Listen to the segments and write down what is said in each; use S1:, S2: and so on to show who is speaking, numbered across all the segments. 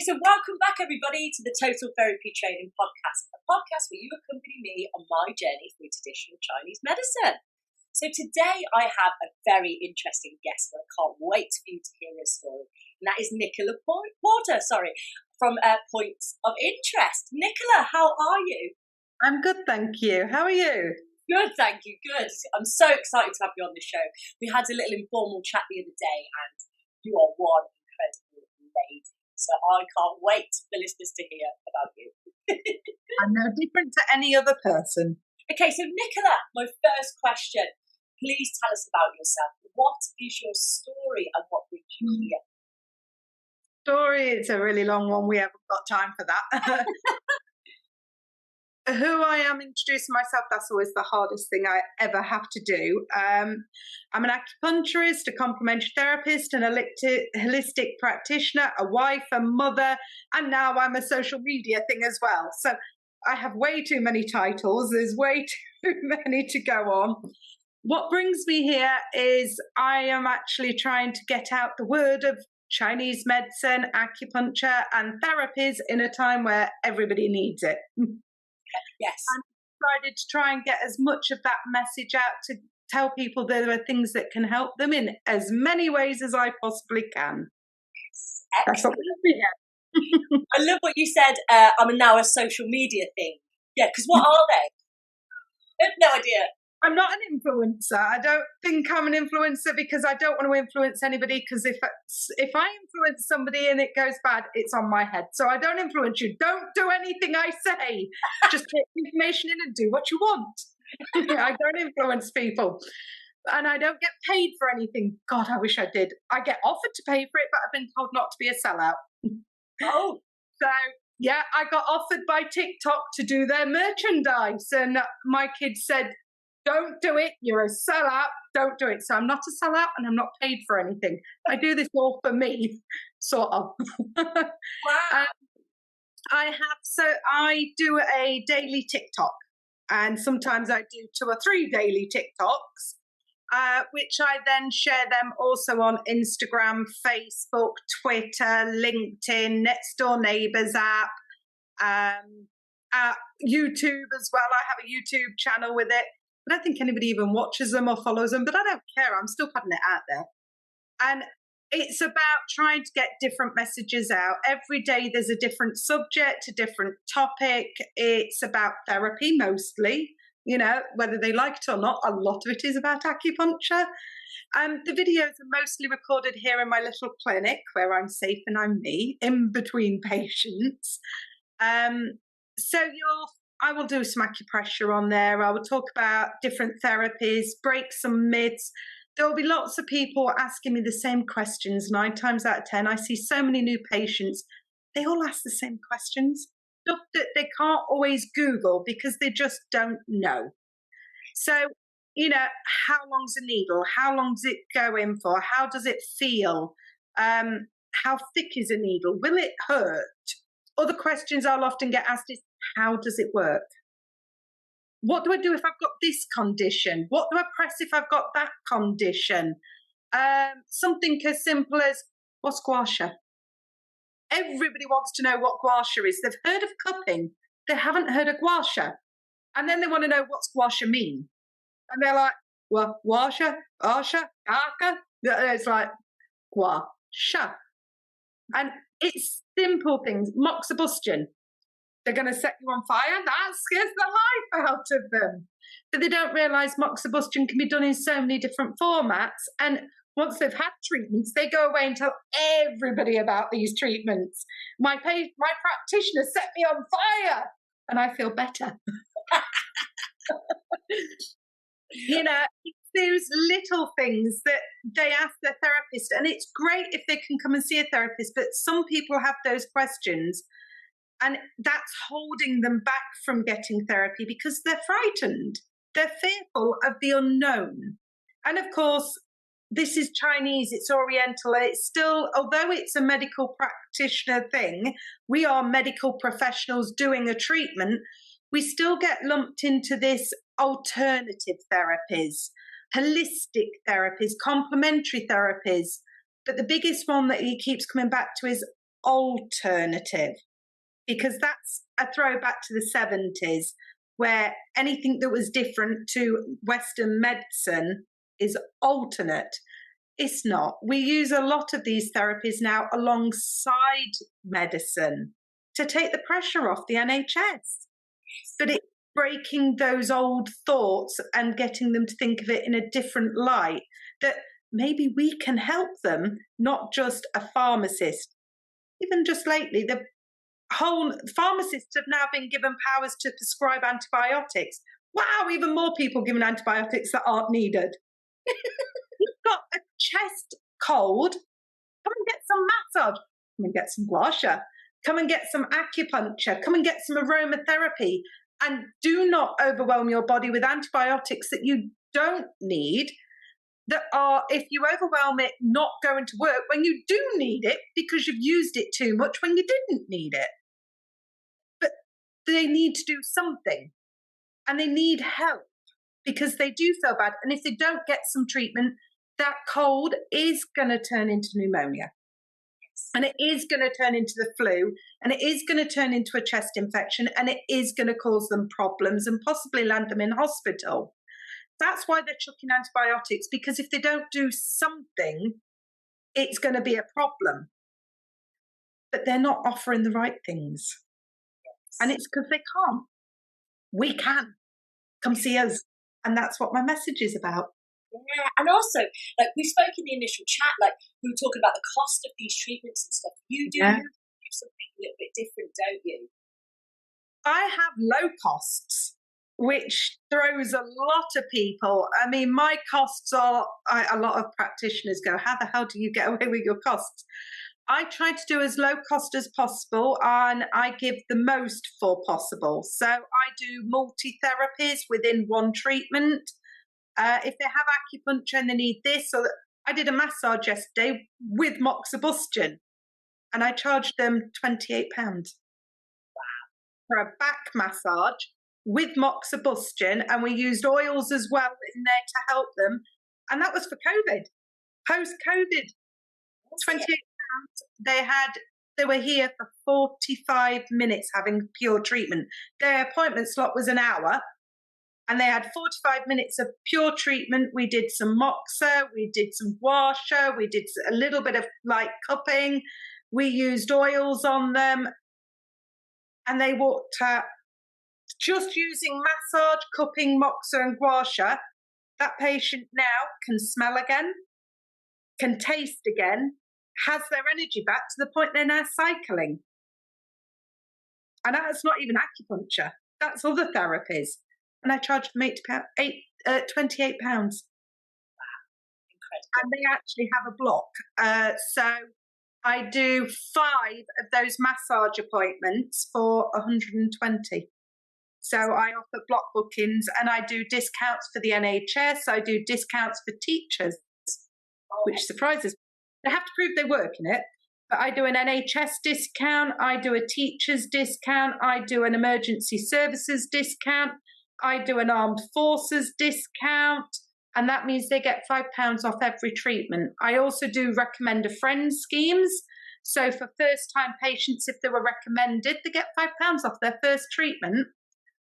S1: so welcome back everybody to the Total Therapy Training Podcast, a podcast where you accompany me on my journey through traditional Chinese medicine. So today I have a very interesting guest and I can't wait for you to hear her story. And that is Nicola from Pointz of Interest. Nicola, how are you?
S2: I'm good, thank you. How are you?
S1: Good, thank you. Good. I'm so excited to have you on the show. We had a little informal chat the other day and you are one incredible lady. So I can't wait for the listeners to hear about you.
S2: I'm no different to any other person.
S1: Okay, so Nicola, my first question. Please tell us about yourself. What is your story and what brings you here?
S2: Story, it's a really long one. We haven't got time for that. Who I am, introducing myself, that's always the hardest thing I ever have to do. I'm an acupuncturist, a complementary therapist, an holistic practitioner, a wife, a mother, and now I'm a social media thing as well. So I have way too many titles. There's way too many to go on. What brings me here is I am actually trying to get out the word of Chinese medicine, acupuncture, and therapies in a time where everybody needs it.
S1: Yes.
S2: And decided to try and get as much of that message out to tell people there are things that can help them in as many ways as I possibly can.
S1: That's what I love what you said. I'm now a social media thing. Yeah, because what are they? I have no idea.
S2: I'm not an influencer. I don't think I'm an influencer because I don't want to influence anybody, because if I influence somebody and it goes bad, it's on my head. So I don't influence you. Don't do anything I say. Just take information in and do what you want. I don't influence people. And I don't get paid for anything. God, I wish I did. I get offered to pay for it, but I've been told not to be a sellout.
S1: Oh.
S2: So, yeah, I got offered by TikTok to do their merchandise. And my kids said, don't do it. You're a sellout. Don't do it. So I'm not a sellout and I'm not paid for anything. I do this all for me, sort of.
S1: Wow.
S2: I do a daily TikTok, and sometimes I do 2 or 3 daily TikToks, which I then share them also on Instagram, Facebook, Twitter, LinkedIn, Next Door Neighbours app, YouTube as well. I have a YouTube channel with it. I don't think anybody even watches them or follows them, but I don't care. I'm still putting it out there. And it's about trying to get different messages out. Every day there's a different subject, a different topic. It's about therapy mostly, you know, whether they like it or not. A lot of it is about acupuncture. The videos are mostly recorded here in my little clinic where I'm safe and I'm me, in between patients. I will do some acupressure on there. I will talk about different therapies, break some myths. There will be lots of people asking me the same questions 9 times out of 10. I see so many new patients. They all ask the same questions. Stuff that they can't always Google because they just don't know. So, you know, how long's a needle? How long's it go in for? How does it feel? How thick is a needle? Will it hurt? Other questions I'll often get asked is, how does it work? What do I do if I've got this condition? What do I press if I've got that condition? Something as simple as, what's gua sha? Everybody wants to know what gua sha is. They've heard of cupping. They haven't heard of gua sha. And then they want to know what's gua sha mean. And they're like, well, gua sha, asha, aka. It's like, gua sha. And it's simple things. Moxibustion. They're going to set you on fire. That scares the life out of them. But they don't realise moxibustion can be done in so many different formats. And once they've had treatments, they go away and tell everybody about these treatments. My practitioner set me on fire, and I feel better. You know, it's those little things that they ask their therapist, and it's great if they can come and see a therapist, but some people have those questions. And that's holding them back from getting therapy because they're frightened. They're fearful of the unknown. And of course, this is Chinese, it's Oriental. It's still, although it's a medical practitioner thing, we are medical professionals doing a treatment, we still get lumped into this alternative therapies, holistic therapies, complementary therapies. But the biggest one that he keeps coming back to is alternative, because that's a throwback to the 70s, where anything that was different to Western medicine is alternate. It's not. We use a lot of these therapies now alongside medicine to take the pressure off the NHS. But it's breaking those old thoughts and getting them to think of it in a different light, that maybe we can help them, not just a pharmacist. Even just lately, the whole pharmacists have now been given powers to prescribe antibiotics. Wow, even more people given antibiotics that aren't needed. You've got a chest cold, come and get some massage, come and get some gua sha, come and get some acupuncture, come and get some aromatherapy, and do not overwhelm your body with antibiotics that you don't need, that are, if you overwhelm it, not going to work when you do need it because you've used it too much when you didn't need it. But they need to do something, and they need help because they do feel bad. And if they don't get some treatment, that cold is going to turn into pneumonia. And it is going to turn into the flu, and it is going to turn into a chest infection, and it is going to cause them problems and possibly land them in hospital. That's why they're chucking antibiotics, because if they don't do something, it's going to be a problem. But they're not offering the right things. Yes. And it's because they can't. We can. Come see us. And that's what my message is about.
S1: Yeah, and also, like we spoke in the initial chat, like we were talking about the cost of these treatments and stuff. You do something a little bit different, don't you?
S2: I have low costs, which throws a lot of people. I mean, my costs are, a lot of practitioners go, how the hell do you get away with your costs? I try to do as low cost as possible, and I give the most for possible. So I do multi-therapies within one treatment. If they have acupuncture and they need this, or I did a massage yesterday with moxibustion, and I charged them £28 for a back massage with moxibustion, and we used oils as well in there to help them, and that was for COVID, post-COVID. £28. They were here for 45 minutes having pure treatment. Their appointment slot was an hour. And they had 45 minutes of pure treatment. We did some moxa, we did some gua sha, we did a little bit of light cupping. We used oils on them. And they walked out just using massage, cupping, moxa and gua sha. That patient now can smell again, can taste again, has their energy back to the point they're now cycling. And that's not even acupuncture. That's other therapies. And I charged them £28. Wow, incredible. And they actually have a block. So I do 5 of those massage appointments for 120. So I offer block bookings, and I do discounts for the NHS. I do discounts for teachers, which surprises me. They have to prove they work in it. But I do an NHS discount. I do a teacher's discount. I do an emergency services discount. I do an armed forces discount, and that means they get £5 off every treatment. I also do recommend a friend schemes. So for first-time patients, if they were recommended, they get £5 off their first treatment.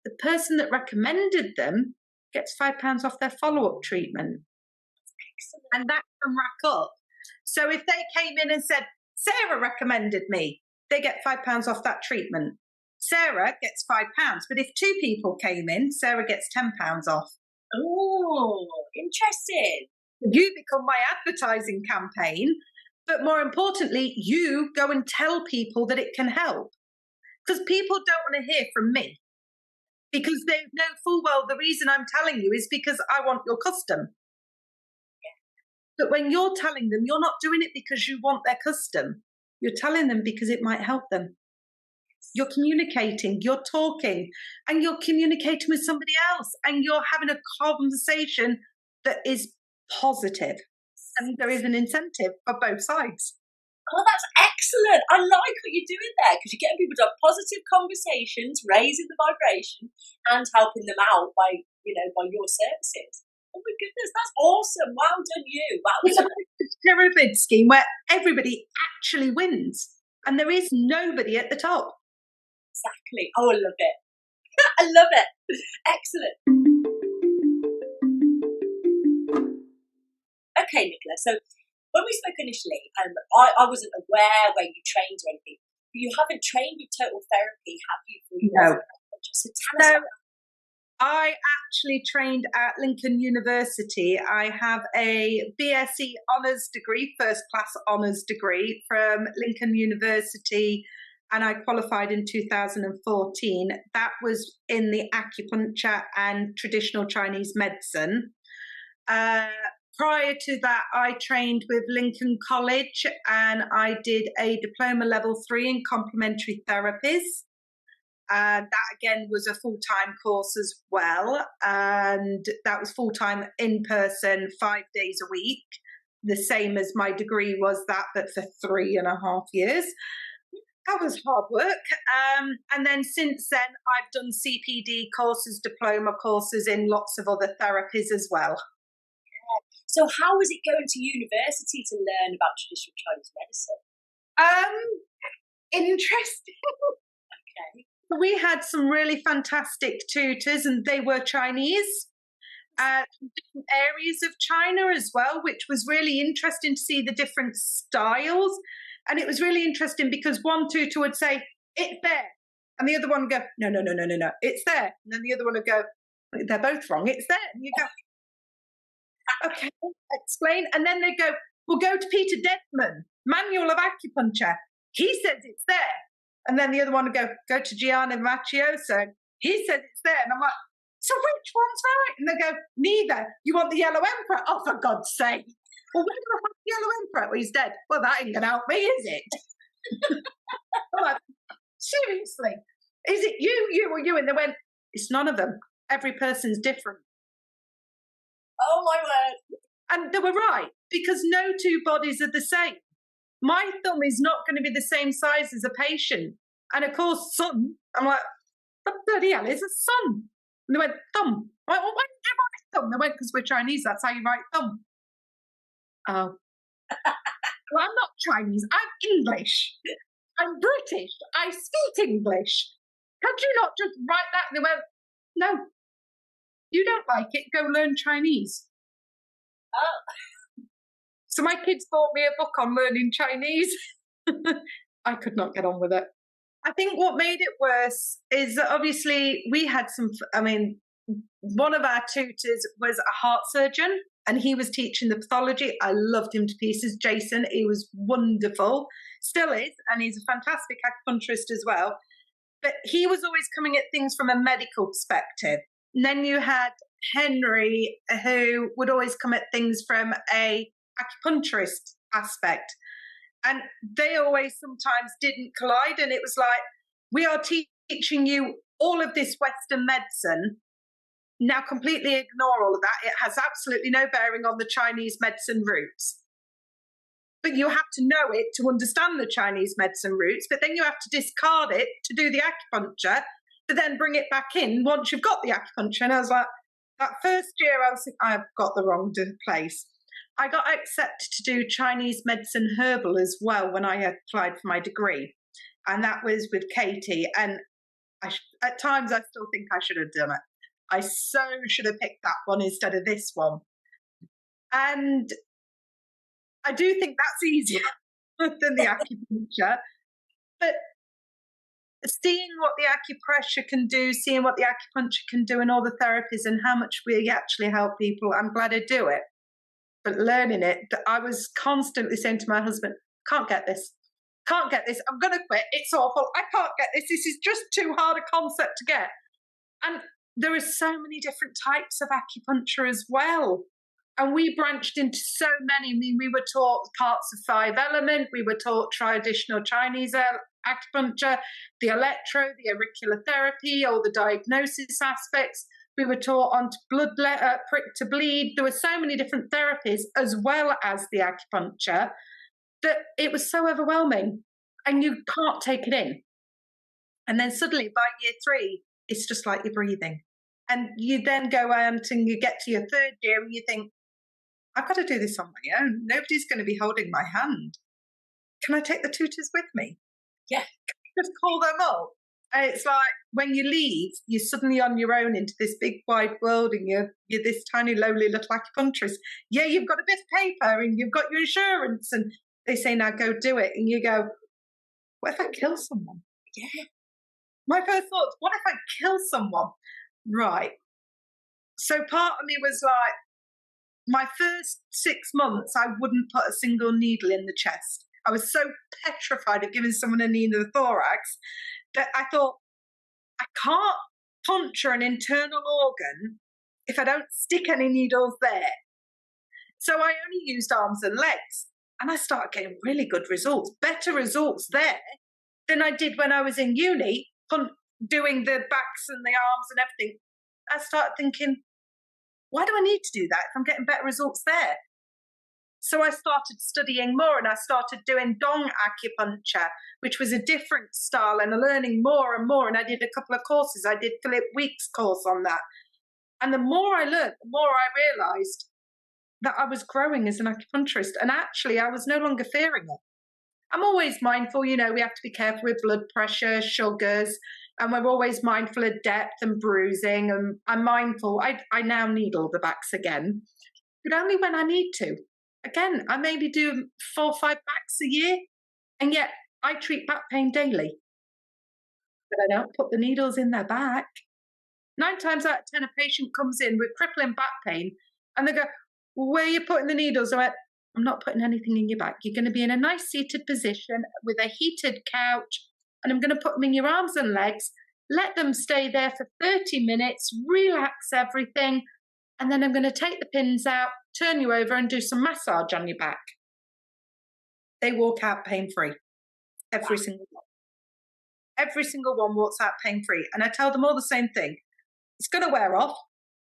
S2: The person that recommended them gets £5 off their follow-up treatment. Excellent. And that can rack up. So if they came in and said, Sarah recommended me, they get £5 off that treatment. Sarah gets £5, but if 2 people came in, Sarah gets £10 off.
S1: Oh, interesting.
S2: You become my advertising campaign, but more importantly, you go and tell people that it can help. Because people don't want to hear from me. Because they know full well the reason I'm telling you is because I want your custom. Yeah. But when you're telling them, you're not doing it because you want their custom. You're telling them because it might help them. You're communicating, you're talking, and you're communicating with somebody else, and you're having a conversation that is positive. And there is an incentive for both sides.
S1: Oh, that's excellent. I like what you're doing there, because you're getting people to have positive conversations, raising the vibration, and helping them out by your services. Oh my goodness, that's awesome. Well done you. That was
S2: a pyramid scheme where everybody actually wins. And there is nobody at the top.
S1: Exactly. Oh, I love it. I love it. Excellent. Okay, Nicola. So when we spoke initially, I wasn't aware where you trained or anything. But you haven't trained with total therapy, have you?
S2: No.
S1: So tell us about that.
S2: I actually trained at Lincoln University. I have a BSc honours degree, first class honours degree from Lincoln University, and I qualified in 2014. That was in the acupuncture and traditional Chinese medicine. Prior to that, I trained with Lincoln College and I did a diploma level 3 in complementary therapies. That again was a full-time course as well, and that was full-time in person 5 days a week, the same as my degree was that, but for 3.5 years. That was hard work. And then since then, I've done CPD courses, diploma courses in lots of other therapies as well.
S1: So how was it going to university to learn about traditional Chinese medicine?
S2: Interesting.
S1: Okay.
S2: We had some really fantastic tutors, and they were Chinese, from different areas of China as well, which was really interesting to see the different styles. And it was really interesting because one tutor would say, "It's there," and the other one would go, "No, no, no, no, no, no, it's there." And then the other one would go, "They're both wrong, it's there." And you go, "Okay, explain." And then they go, "We'll go to Peter Deadman, Manual of Acupuncture. He says it's there." And then the other one would go to Gianni Machioso. He says it's there. And I'm like, "So which one's right?" And they go, "Neither. You want the Yellow Emperor?" "Oh, for God's sake." "Well, we're going to have the Yellow Emperor." "Well, he's dead." "Well, that ain't going to help me, is it?" I'm like, "Seriously? Is it you, or you?" And they went, "It's none of them. Every person's different."
S1: Oh, my word.
S2: And they were right, because no two bodies are the same. My thumb is not going to be the same size as a patient. And of course, son, I'm like, "What the bloody hell is a son?" And they went, "Thumb." I went, "Well, why did you write thumb?" They went, "Because we're Chinese, that's how you write thumb." Oh. Well, I'm not Chinese, I'm English. I'm British. I speak English. Can't you not just write that? And they went, "No. You don't like it, go learn Chinese."
S1: Oh.
S2: So my kids bought me a book on learning Chinese. I could not get on with it. I think what made it worse is that obviously we had one of our tutors was a heart surgeon and he was teaching the pathology. I loved him to pieces. Jason, he was wonderful, still is, and he's a fantastic acupuncturist as well. But he was always coming at things from a medical perspective. And then you had Henry, who would always come at things from a acupuncturist aspect. And they always sometimes didn't collide. And it was like, we are teaching you all of this Western medicine. Now completely ignore all of that. It has absolutely no bearing on the Chinese medicine roots. But you have to know it to understand the Chinese medicine roots. But then you have to discard it to do the acupuncture, to then bring it back in once you've got the acupuncture. And I was like, that first year, I was thinking, I've got the wrong place. I got accepted to do Chinese medicine herbal as well when I applied for my degree. And that was with Katie. And at times, I still think I should have done it. I so should have picked that one instead of this one. And I do think that's easier than the acupuncture. But seeing what the acupressure can do, seeing what the acupuncture can do and all the therapies and how much we actually help people, I'm glad I do it. But learning it, I was constantly saying to my husband, "Can't get this. Can't get this. I'm going to quit. It's awful. I can't get this. This is just too hard a concept to get." And there are so many different types of acupuncture as well. And we branched into so many. I mean, we were taught parts of 5 element. We were taught traditional Chinese acupuncture, the electro, the auricular therapy, all the diagnosis aspects. We were taught on prick to bleed. There were so many different therapies as well as the acupuncture that it was so overwhelming and you can't take it in. And then suddenly by year 3, it's just like you're breathing. And you then go and you get to your 3rd year and you think, I've got to do this on my own. Nobody's going to be holding my hand. Can I take the tutors with me?
S1: Yeah.
S2: Just call them up. And it's like when you leave, you're suddenly on your own into this big wide world, and you're this tiny, lowly little acupuncturist. Yeah, you've got a bit of paper and you've got your insurance, and they say, now go do it. And you go, what if I kill someone?
S1: Yeah.
S2: My first thought, what if I kill someone? Right. So part of me was like, my first 6 months, I wouldn't put a single needle in the chest. I was so petrified of giving someone a needle in the thorax that I thought, I can't puncture an internal organ if I don't stick any needles there. So I only used arms and legs, and I started getting really good results, better results there than I did when I was in uni, doing the backs and the arms and everything. I started thinking, why do I need to do that if I'm getting better results there? So I started studying more, and I started doing dong acupuncture, which was a different style, and learning more and more. And I did a couple of courses. I did Philip Week's course on that. And the more I learned, the more I realized that I was growing as an acupuncturist. And actually, I was no longer fearing it. I'm always mindful, we have to be careful with blood pressure, sugars, and we're always mindful of depth and bruising. And I'm mindful. I now needle the backs again, but only when I need to. Again, I maybe do 4 or 5 backs a year, and yet I treat back pain daily. But I don't put the needles in their back. 9 times out of 10, a patient comes in with crippling back pain, and they go, well, where are you putting the needles? I went, I'm not putting anything in your back. You're going to be in a nice seated position with a heated couch, and I'm going to put them in your arms and legs, let them stay there for 30 minutes, relax everything, and then I'm going to take the pins out, turn you over, and do some massage on your back. They walk out pain-free. Every single one. Every single one walks out pain-free. And I tell them all the same thing. It's going to wear off.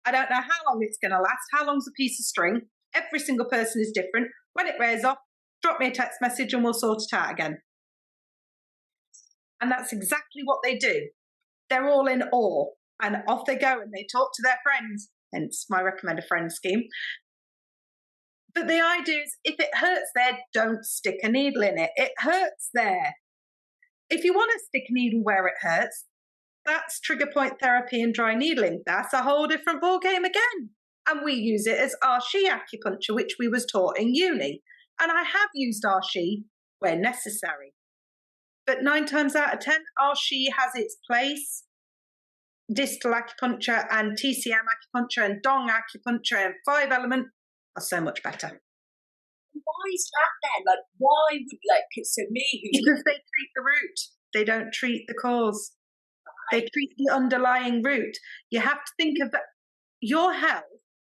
S2: I don't know how long it's going to last. How long's a piece of string? Every single person is different. When it wears off, drop me a text message and we'll sort it out again. And that's exactly what they do. They're all in awe. And off they go, and they talk to their friends. Hence my recommend a friend scheme. But the idea is, if it hurts there, don't stick a needle in it. It hurts there. If you want to stick a needle where it hurts, that's trigger point therapy and dry needling. That's a whole different ballgame again. And we use it as Arshi acupuncture, which we was taught in uni. And I have used Arshi where necessary. But 9 times out of 10, Arshi has its place. Distal acupuncture and TCM acupuncture and dong acupuncture and 5-element are so much better.
S1: Why is that then? Like, why would, so me who's...
S2: Because they treat the root. They don't treat the cause. They treat the underlying root. You have to think of your health,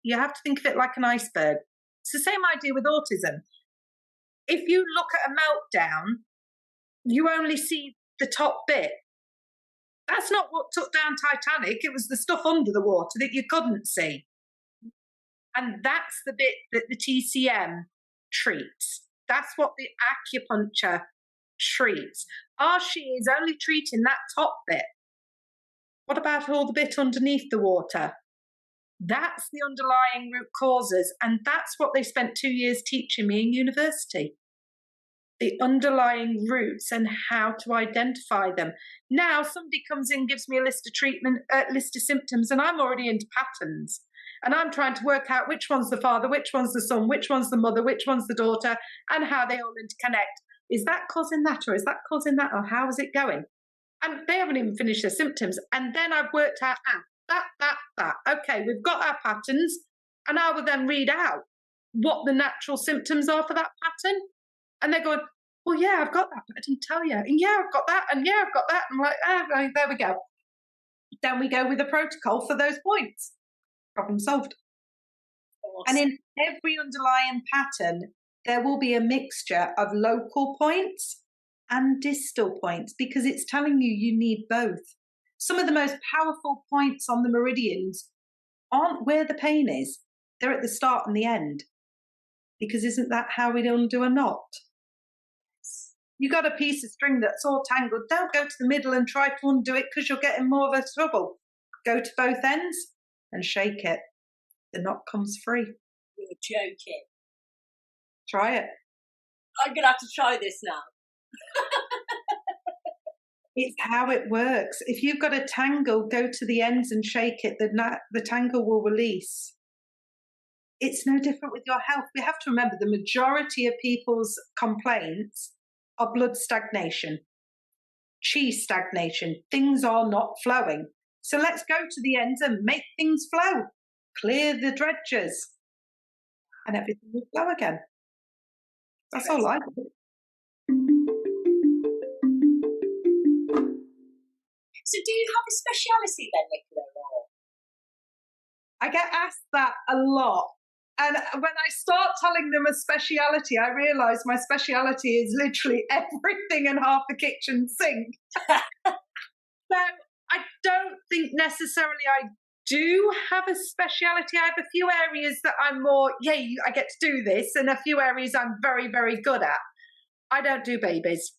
S2: you have to think of it like an iceberg. It's the same idea with autism. If you look at a meltdown, you only see the top bit. That's not what took down Titanic. It was the stuff under the water that you couldn't see. And that's the bit that the TCM treats. That's what the acupuncture treats. Arshi is only treating that top bit. What about all the bit underneath the water? That's the underlying root causes. And that's what they spent 2 years teaching me in university. The underlying roots and how to identify them. Now somebody comes in, gives me a list of symptoms, and I'm already into patterns. And I'm trying to work out which one's the father, which one's the son, which one's the mother, which one's the daughter, and how they all interconnect. Is that causing that, or is that causing that, or how is it going? And they haven't even finished their symptoms. And then I've worked out, that. Okay, we've got our patterns, and I will then read out what the natural symptoms are for that pattern. And they're going, well, yeah, I've got that, but I didn't tell you. And yeah, I've got that, and yeah, I've got that. And I'm like, there we go. Then we go with a protocol for those points. Problem solved. Awesome. And in every underlying pattern, there will be a mixture of local points and distal points, because it's telling you you need both. Some of the most powerful points on the meridians aren't where the pain is. They're at the start and the end. Because isn't that how we undo a knot? You got a piece of string that's all tangled. Don't go to the middle and try to undo it, because you're getting more of a trouble. Go to both ends and shake it. The knot comes free.
S1: You're joking.
S2: Try it.
S1: I'm going to have to try this now.
S2: It's how it works. If you've got a tangle, go to the ends and shake it, the tangle will release. It's no different with your health. We have to remember the majority of people's complaints are blood stagnation, chi stagnation. Things are not flowing. So let's go to the ends and make things flow. Clear the dredges and everything will flow again. That's all I do.
S1: So do you have a speciality then, Nicola?
S2: I get asked that a lot. And when I start telling them a speciality, I realise my speciality is literally everything and half the kitchen sink. So I don't think necessarily I do have a speciality. I have a few areas that I'm more, yay, I get to do this, and a few areas I'm very, very good at. I don't do babies.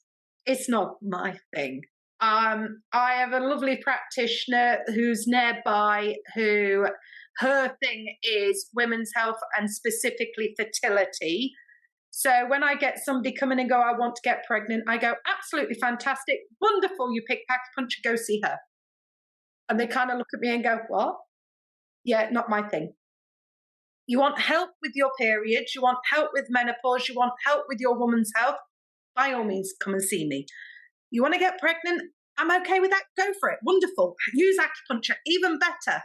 S2: It's not my thing. I have a lovely practitioner who's nearby, who her thing is women's health and specifically fertility. So when I get somebody come in and go, I want to get pregnant, I go, absolutely fantastic, wonderful, you pick acupuncture, go see her. And they kind of look at me and go, what? Yeah, not my thing. You want help with your periods, you want help with menopause, you want help with your woman's health, by all means, come and see me. You want to get pregnant? I'm okay with that. Go for it. Wonderful. Use acupuncture. Even better.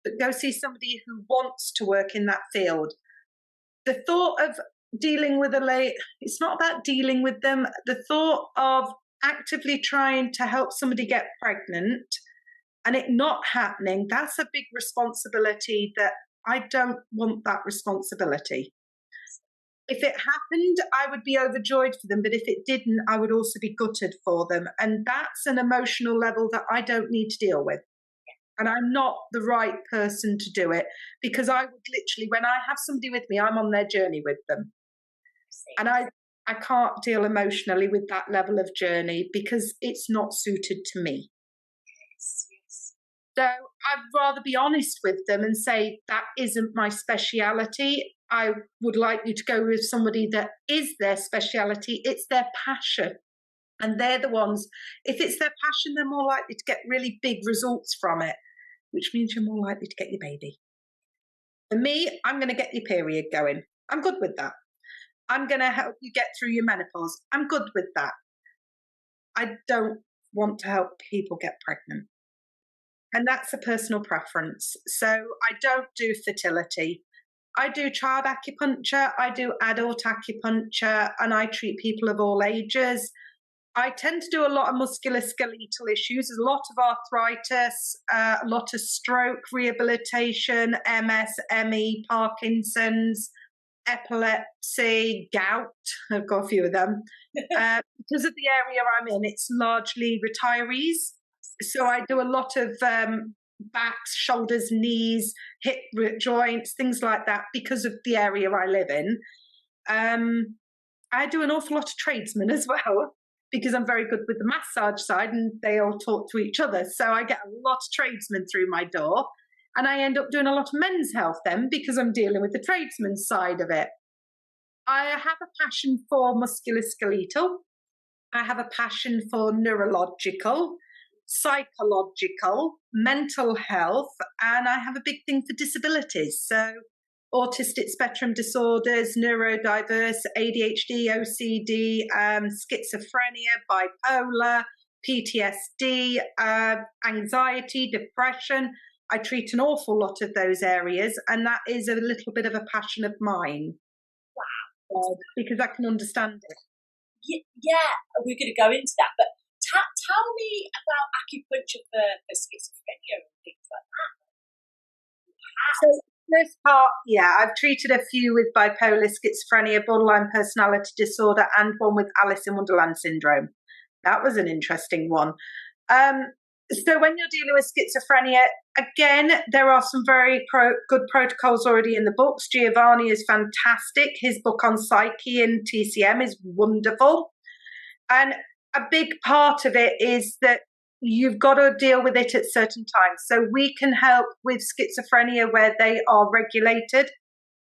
S2: But go see somebody who wants to work in that field. The thought of dealing with it's not about dealing with them. The thought of actively trying to help somebody get pregnant and it not happening, that's a big responsibility that I don't want that responsibility. If it happened, I would be overjoyed for them. But if it didn't, I would also be gutted for them. And that's an emotional level that I don't need to deal with. And I'm not the right person to do it, because I would literally, when I have somebody with me, I'm on their journey with them. And I can't deal emotionally with that level of journey because it's not suited to me.
S1: Yes, yes.
S2: So I'd rather be honest with them and say, that isn't my speciality. I would like you to go with somebody that is their speciality. It's their passion. And they're the ones, if it's their passion, they're more likely to get really big results from it, which means you're more likely to get your baby. For me, I'm going to get your period going. I'm good with that. I'm going to help you get through your menopause. I'm good with that. I don't want to help people get pregnant. And that's a personal preference. So I don't do fertility. I do child acupuncture, I do adult acupuncture, and I treat people of all ages. I tend to do a lot of musculoskeletal issues. There's a lot of arthritis, a lot of stroke rehabilitation, MS, ME, Parkinson's, epilepsy, gout. I've got a few of them. Because of the area I'm in, it's largely retirees. So I do a lot of backs, shoulders, knees, hip joints, things like that because of the area I live in. I do an awful lot of tradesmen as well because I'm very good with the massage side and they all talk to each other. So I get a lot of tradesmen through my door and I end up doing a lot of men's health then because I'm dealing with the tradesman side of it. I have a passion for musculoskeletal. I have a passion for neurological, psychological, mental health, and I have a big thing for disabilities. So autistic spectrum disorders, neurodiverse, ADHD, OCD, schizophrenia, bipolar, PTSD, anxiety, depression. I treat an awful lot of those areas, and that is a little bit of a passion of mine. Wow. Because I can understand it.
S1: Yeah, we're going to go into that, but tell me about acupuncture for schizophrenia and things like that.
S2: So this part, yeah, I've treated a few with bipolar, schizophrenia, borderline personality disorder, and one with Alice in Wonderland syndrome. That was an interesting one. So when you're dealing with schizophrenia, again, there are some very good protocols already in the books. Giovanni is fantastic. His book on psyche and TCM is wonderful. And a big part of it is that you've got to deal with it at certain times. So we can help with schizophrenia where they are regulated,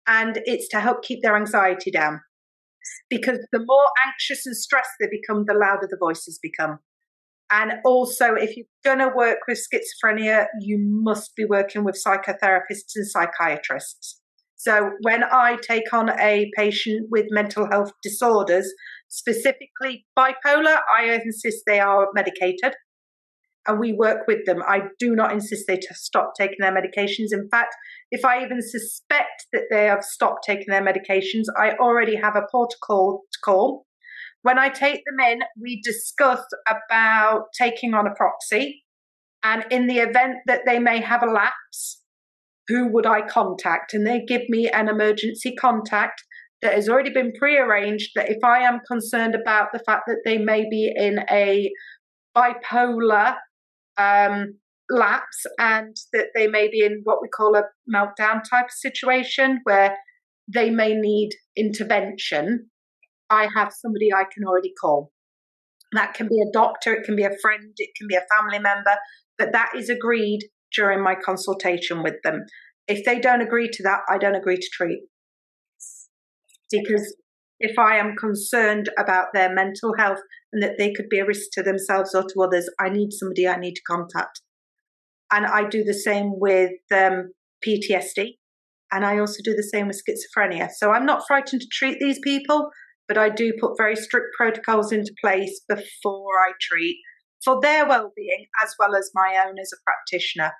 S2: and it's to help keep their anxiety down. Because the more anxious and stressed they become, the louder the voices become. And also, if you're going to work with schizophrenia, you must be working with psychotherapists and psychiatrists. So when I take on a patient with mental health disorders, specifically bipolar, I insist they are medicated and we work with them. I do not insist they stop taking their medications. In fact, if I even suspect that they have stopped taking their medications, I already have a protocol to call. When I take them in, we discuss about taking on a proxy. And in the event that they may have a lapse, who would I contact? And they give me an emergency contact that has already been prearranged, that if I am concerned about the fact that they may be in a bipolar lapse and that they may be in what we call a meltdown type of situation where they may need intervention, I have somebody I can already call. That can be a doctor, it can be a friend, it can be a family member, but that is agreed during my consultation with them. If they don't agree to that, I don't agree to treat. Because if I am concerned about their mental health and that they could be a risk to themselves or to others, I need somebody I need to contact. And I do the same with PTSD, and I also do the same with schizophrenia. So I'm not frightened to treat these people, but I do put very strict protocols into place before I treat for their well-being as well as my own as a practitioner.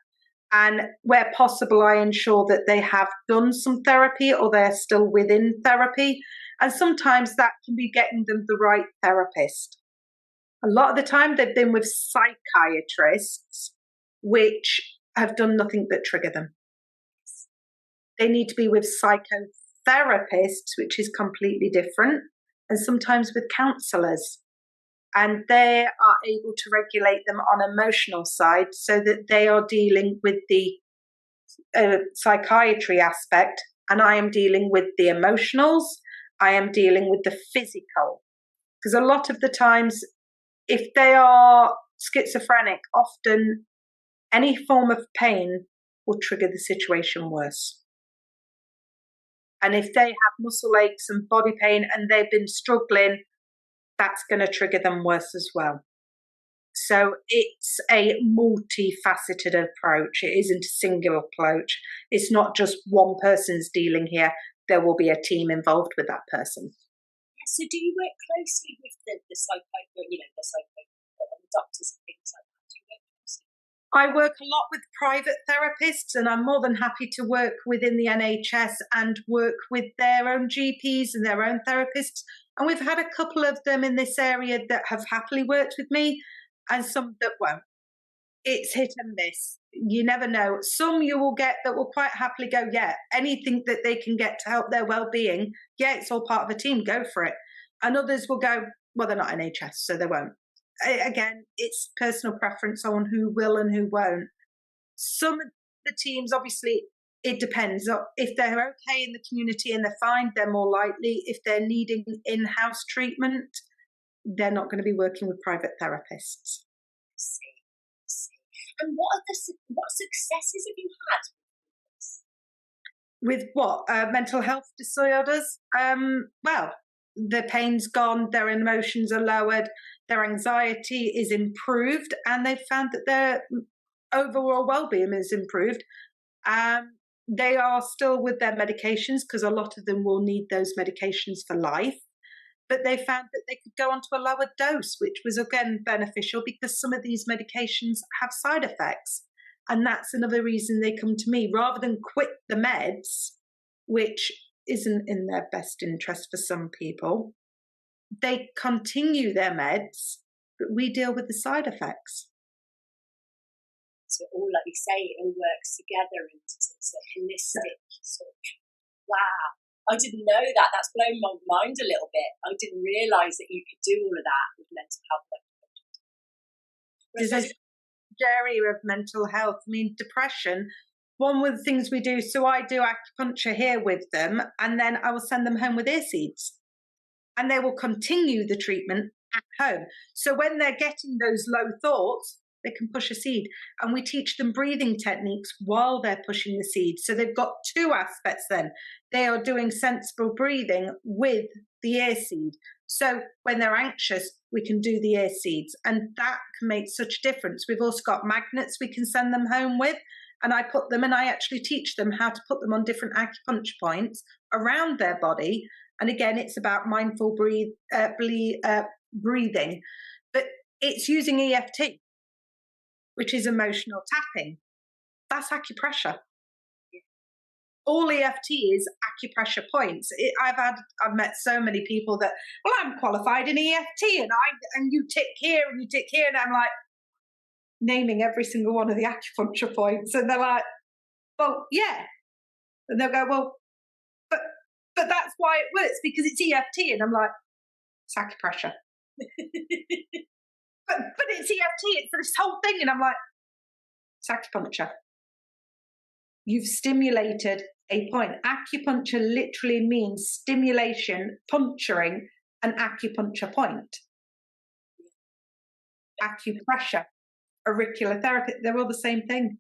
S2: And where possible, I ensure that they have done some therapy or they're still within therapy. And sometimes that can be getting them the right therapist. A lot of the time they've been with psychiatrists, which have done nothing but trigger them. They need to be with psychotherapists, which is completely different, and sometimes with counsellors. And they are able to regulate them on emotional side so that they are dealing with the psychiatry aspect, and I am dealing with the emotionals, I am dealing with the physical. Because a lot of the times, if they are schizophrenic, often any form of pain will trigger the situation worse. And if they have muscle aches and body pain and they've been struggling, that's going to trigger them worse as well. So it's a multifaceted approach. It isn't a single approach. It's not just one person's dealing here. There will be a team involved with that person.
S1: So do you work closely with the doctors and things like that? Do you work closely?
S2: I work a lot with private therapists, and I'm more than happy to work within the NHS and work with their own GPs and their own therapists. And we've had a couple of them in this area that have happily worked with me and some that won't. It's hit and miss. You never know. Some you will get that will quite happily go, yeah, anything that they can get to help their well-being, yeah, it's all part of a team, go for it. And others will go, well, they're not NHS, so they won't. Again, it's personal preference on who will and who won't. Some of the teams, obviously, it depends. If they're okay in the community and they're fine, they're more likely. If they're needing in-house treatment, they're not going to be working with private therapists.
S1: I see. And what successes have you had
S2: with what? Mental health disorders? Well, the pain's gone, their emotions are lowered, their anxiety is improved, and they've found that their overall well-being is improved. They are still with their medications because a lot of them will need those medications for life. But they found that they could go onto a lower dose, which was again beneficial because some of these medications have side effects. And that's another reason they come to me rather than quit the meds, which isn't in their best interest for some people. They continue their meds, but we deal with the side effects.
S1: So all, like you say, it all works together and it's a holistic sort of, wow. I didn't know that. That's blown my mind a little bit. I didn't realise that you could do all of that with mental health.
S2: There's a area of mental health. I mean, depression, one of the things we do, so I do acupuncture here with them, and then I will send them home with ear seeds. And they will continue the treatment at home. So when they're getting those low thoughts, they can push a seed. And we teach them breathing techniques while they're pushing the seed. So they've got two aspects then. They are doing sensible breathing with the ear seed. So when they're anxious, we can do the ear seeds, and that can make such a difference. We've also got magnets we can send them home with, and I put them, and I actually teach them how to put them on different acupuncture points around their body. And again, it's about mindful breathing, but it's using EFT, which is emotional tapping. That's acupressure. All EFT is acupressure points. I've met so many people that, well, I'm qualified in EFT, and you tick here and you tick here, and I'm like naming every single one of the acupuncture points, and they're like, well, yeah, and they'll go, well, but that's why it works, because it's EFT, and I'm like, it's acupressure. but it's EFT, it's this whole thing, and I'm like, it's acupuncture. You've stimulated a point. Acupuncture literally means stimulation, puncturing an acupuncture point. Acupressure, auricular therapy, they're all the same thing.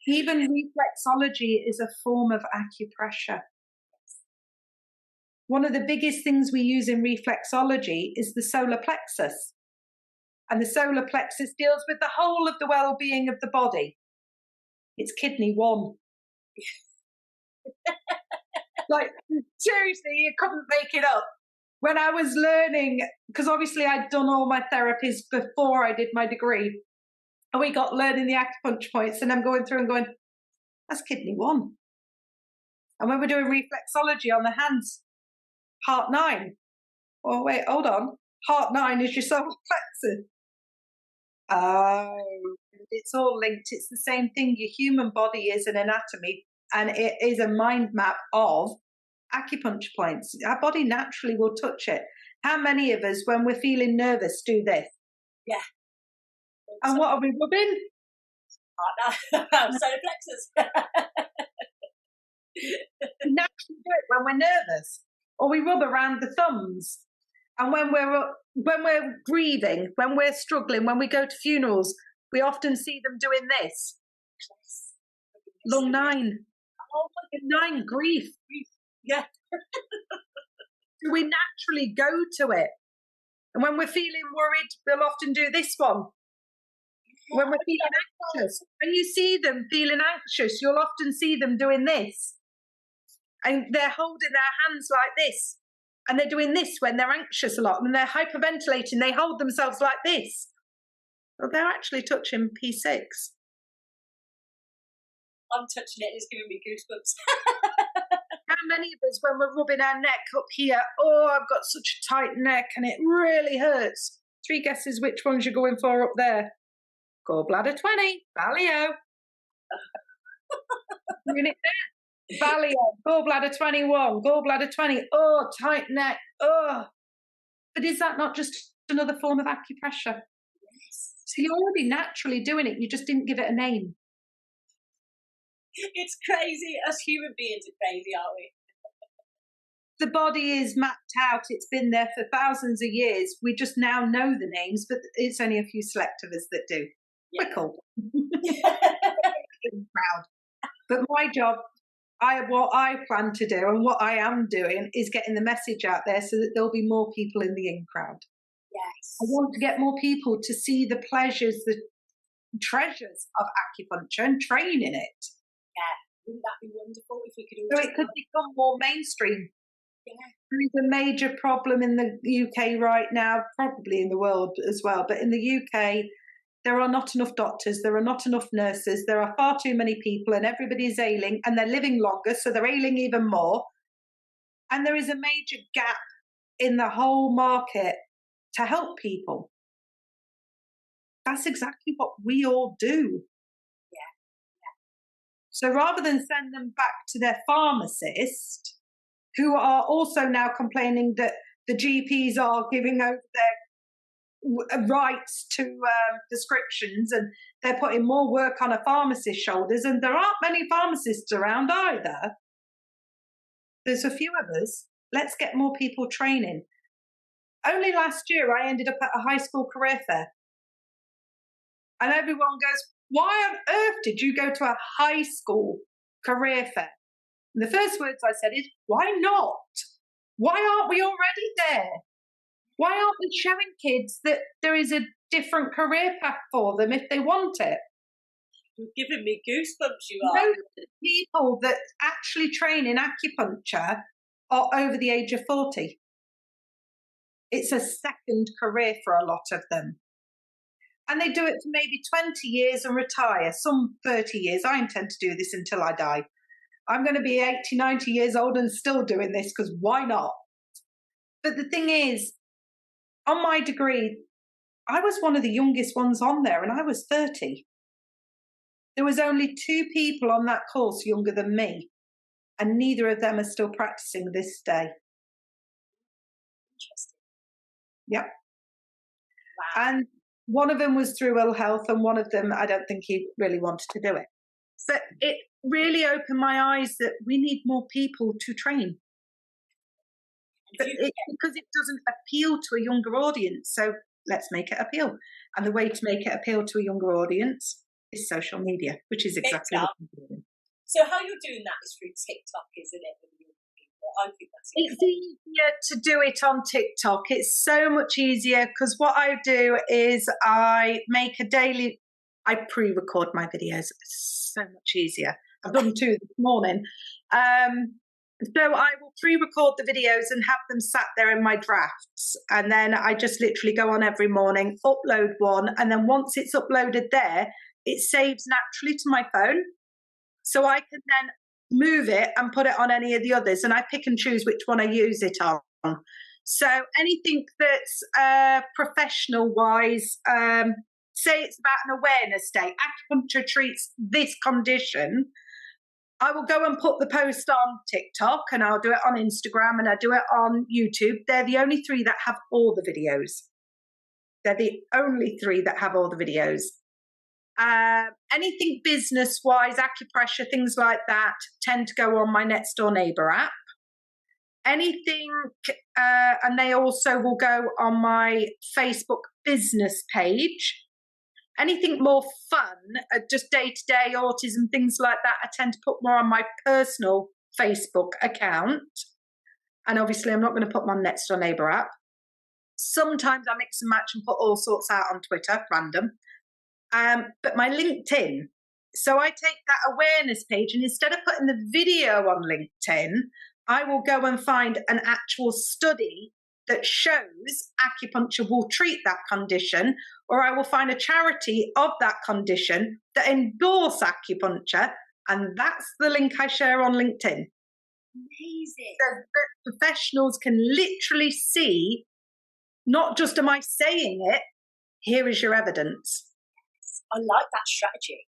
S2: Even reflexology is a form of acupressure. One of the biggest things we use in reflexology is the solar plexus. And the solar plexus deals with the whole of the well-being of the body. It's kidney 1. Like, seriously, you couldn't make it up. When I was learning, because obviously I'd done all my therapies before I did my degree, and we got learning the acupuncture points, and I'm going through and going, that's kidney 1. And when we're doing reflexology on the hands, heart 9. Oh, wait, hold on. Heart 9 is your solar plexus. Oh, it's all linked. It's the same thing. Your human body is an anatomy, and it is a mind map of acupuncture points. Our body naturally will touch it. How many of us, when we're feeling nervous, do this?
S1: Yeah.
S2: And what are we rubbing?
S1: Solar plexus.
S2: We naturally do it when we're nervous, or we rub around the thumbs. And when we're grieving, when we're struggling, when we go to funerals, we often see them doing this. Lung 9. Oh, 9, grief.
S1: Yeah.
S2: So we naturally go to it. And when we're feeling worried, we'll often do this one. When we're feeling anxious, when you see them feeling anxious, you'll often see them doing this. And they're holding their hands like this. And they're doing this when they're anxious a lot. And they're hyperventilating. They hold themselves like this. Well, they're actually touching P6.
S1: I'm touching it and it's giving me goosebumps.
S2: How many of us, when we're rubbing our neck up here, oh, I've got such a tight neck and it really hurts. 3 guesses which ones you're going for up there. Gallbladder 20, Valio. Doing it there. Valio, gallbladder 21, gallbladder 20, oh, tight neck, oh. But is that not just another form of acupressure?
S1: Yes.
S2: So you're already naturally doing it, you just didn't give it a name.
S1: It's crazy. Us human beings are crazy, aren't we?
S2: The body is mapped out, it's been there for thousands of years. We just now know the names, but it's only a few select of us that do. Yeah. We're cool. Proud. But my job, what I plan to do and what I am doing is getting the message out there so that there'll be more people in the in crowd.
S1: Yes.
S2: I want to get more people to see the pleasures, the treasures of acupuncture and train in it.
S1: Yeah, wouldn't that be wonderful if we could all...
S2: So it could become more mainstream.
S1: Yeah.
S2: There's a major problem in the UK right now, probably in the world as well, but in the UK, there are not enough doctors, there are not enough nurses, there are far too many people and everybody's ailing and they're living longer, so they're ailing even more. And there is a major gap in the whole market to help people. That's exactly what we all do.
S1: Yeah.
S2: So rather than send them back to their pharmacist, who are also now complaining that the GPs are giving over their rights to prescriptions and they're putting more work on a pharmacist's shoulders, and there aren't many pharmacists around either. There's a few of us. Let's get more people training. Only last year I ended up at a high school career fair. And everyone goes, why on earth did you go to a high school career fair? And the first words I said is, why not? Why aren't we already there? Why aren't we showing kids that there is a different career path for them if they want it?
S1: You're giving me goosebumps, you are.
S2: Most of the people that actually train in acupuncture are over the age of 40. It's a second career for a lot of them. And they do it for maybe 20 years and retire, some 30 years. I intend to do this until I die. I'm going to be 80, 90 years old and still doing this because why not? But the thing is, on my degree, I was one of the youngest ones on there and I was 30. There was only 2 people on that course younger than me, and neither of them are still practicing this day.
S1: Interesting.
S2: Yep.
S1: Wow.
S2: And one of them was through ill health, and one of them, I don't think he really wanted to do it. But it really opened my eyes that we need more people to train. Because it doesn't appeal to a younger audience, so let's make it appeal. And the way to make it appeal to a younger audience is social media, which is exactly what we're doing.
S1: So how you're doing that is through TikTok, isn't it? With young people? I think that's
S2: It's easier to do it on TikTok. It's so much easier because what I do is I pre-record my videos. It's so much easier. I've done 2 this morning. So I will pre-record the videos and have them sat there in my drafts. And then I just literally go on every morning, upload one. And then once it's uploaded there, it saves naturally to my phone. So I can then move it and put it on any of the others. And I pick and choose which one I use it on. So anything that's professional-wise, say it's about an awareness day, acupuncture treats this condition, I will go and put the post on TikTok, and I'll do it on Instagram, and I do it on YouTube. They're the only 3 that have all the videos. They're the only 3 that have all the videos. Anything business-wise, acupressure, things like that, tend to go on my Next Door Neighbour app. Anything, and they also will go on my Facebook business page. Anything more fun, just day-to-day autism, things like that, I tend to put more on my personal Facebook account. And obviously, I'm not going to put my Next Door Neighbour app. Sometimes I mix and match and put all sorts out on Twitter, random. But my LinkedIn, so I take that awareness page, and instead of putting the video on LinkedIn, I will go and find an actual study that shows acupuncture will treat that condition, or I will find a charity of that condition that endorse acupuncture, and that's the link I share on LinkedIn.
S1: Amazing.
S2: So that professionals can literally see, not just am I saying it, here is your evidence.
S1: Yes, I like that strategy.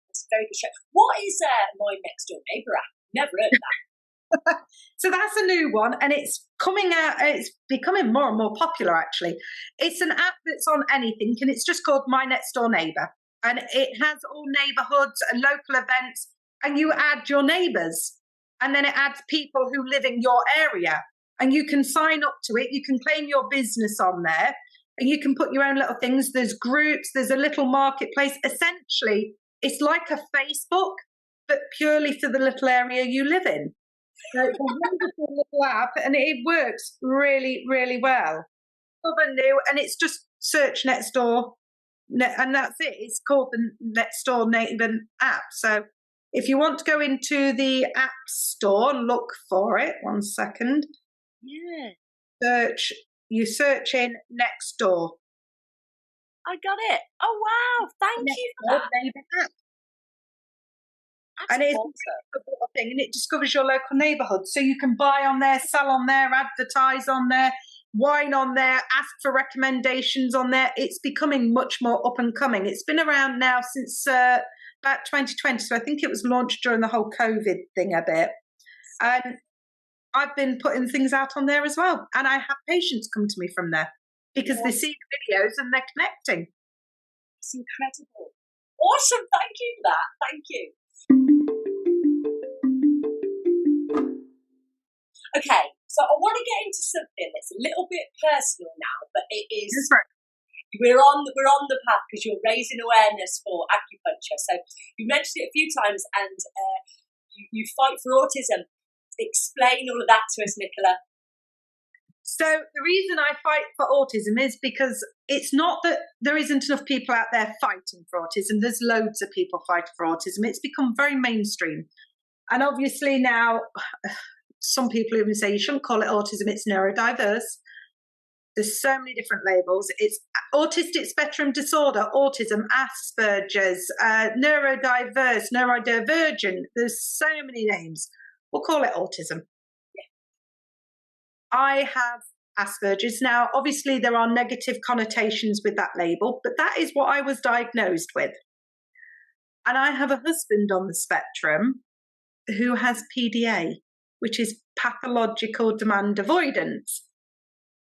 S1: That's a very good strategy. What is my Next Door Neighbour app? Never heard of that.
S2: So that's a new one, and it's coming out. It's becoming more and more popular, actually. It's an app that's on anything, and it's just called My Next Door Neighbour, and it has all neighbourhoods and local events, and you add your neighbours, and then it adds people who live in your area, and you can sign up to it. You can claim your business on there, and you can put your own little things. There's groups, there's a little marketplace. Essentially, it's like a Facebook, but purely for the little area you live in. So it's a wonderful little app, and it works really, really well. Other new, and it's just search Next Door, and that's it. It's called the Next Door Neighbour app. So if you want to go into the app store, look for it. 1 second.
S1: Yeah.
S2: You search in Next Door.
S1: I got it. Oh, wow. Thank you for that.
S2: Neighbour app. And it's a thing, and it discovers your local neighbourhood. So you can buy on there, sell on there, advertise on there, wine on there, ask for recommendations on there. It's becoming much more up and coming. It's been around now since about 2020. So I think it was launched during the whole COVID thing a bit. And I've been putting things out on there as well. And I have patients come to me from there because they see the videos and they're connecting.
S1: It's incredible. Awesome. Thank you for that. Thank you. Okay, so I want to get into something that's a little bit personal now, but it is we're on the path because you're raising awareness for acupuncture. So you mentioned it a few times, and you fight for autism. Explain all of that to us, Nicola.
S2: So the reason I fight for autism is because it's not that there isn't enough people out there fighting for autism. There's loads of people fighting for autism. It's become very mainstream. And obviously now, some people even say you shouldn't call it autism, it's neurodiverse. There's so many different labels. It's autistic spectrum disorder, autism, Asperger's, neurodiverse, neurodivergent. There's so many names. We'll call it autism. I have Asperger's. Now, obviously, there are negative connotations with that label, but that is what I was diagnosed with. And I have a husband on the spectrum who has PDA, which is pathological demand avoidance,